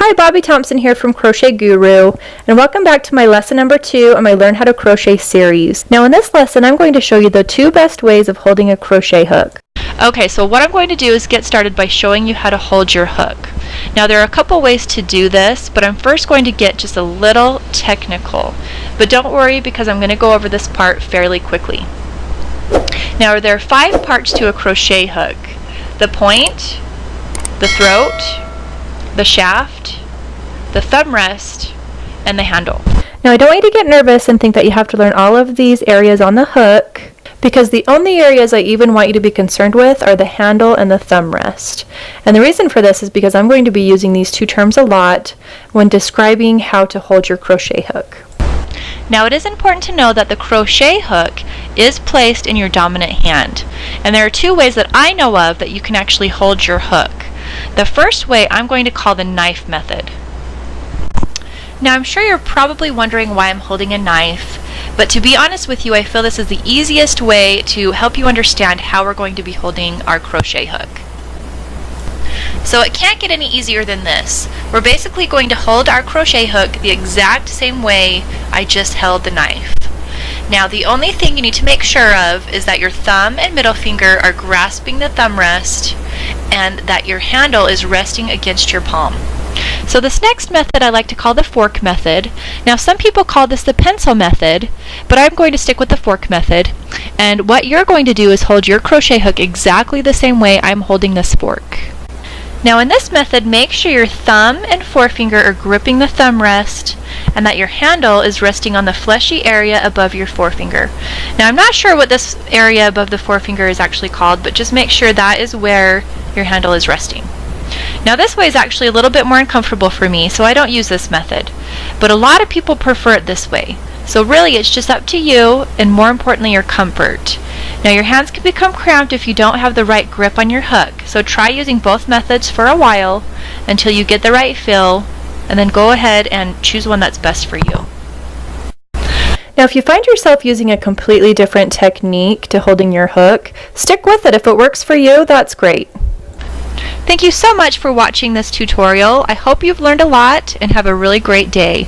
Hi, Bobby Thompson here from Crochet Guru, and welcome back to my lesson number 2 on my Learn How to Crochet series. Now in this lesson I'm going to show you the 2 best ways of holding a crochet hook. Okay, so what I'm going to do is get started by showing you how to hold your hook. Now there are a couple ways to do this, but I'm first going to get just a little technical. But don't worry, because I'm going to go over this part fairly quickly. Now there are 5 parts to a crochet hook: the point, the throat, the shaft, the thumb rest, and the handle. Now I don't want you to get nervous and think that you have to learn all of these areas on the hook, because the only areas I even want you to be concerned with are the handle and the thumb rest. And the reason for this is because I'm going to be using these 2 terms a lot when describing how to hold your crochet hook. Now it is important to know that the crochet hook is placed in your dominant hand. And there are 2 ways that I know of that you can actually hold your hook. The first way I'm going to call the knife method. Now I'm sure you're probably wondering why I'm holding a knife, but to be honest with you, I feel this is the easiest way to help you understand how we're going to be holding our crochet hook. So it can't get any easier than this. We're basically going to hold our crochet hook the exact same way I just held the knife. Now the only thing you need to make sure of is that your thumb and middle finger are grasping the thumb rest and that your handle is resting against your palm. So this next method I like to call the fork method. Now some people call this the pencil method, but I'm going to stick with the fork method. And what you're going to do is hold your crochet hook exactly the same way I'm holding this fork. Now in this method, make sure your thumb and forefinger are gripping the thumb rest and that your handle is resting on the fleshy area above your forefinger. Now I'm not sure what this area above the forefinger is actually called, but just make sure that is where your handle is resting. Now this way is actually a little bit more uncomfortable for me, so I don't use this method. But a lot of people prefer it this way. So really it's just up to you, and more importantly your comfort. Now your hands can become cramped if you don't have the right grip on your hook, so try using both methods for a while until you get the right feel, and then go ahead and choose one that's best for you. Now if you find yourself using a completely different technique to holding your hook, stick with it. If it works for you, that's great. Thank you so much for watching this tutorial. I hope you've learned a lot and have a really great day.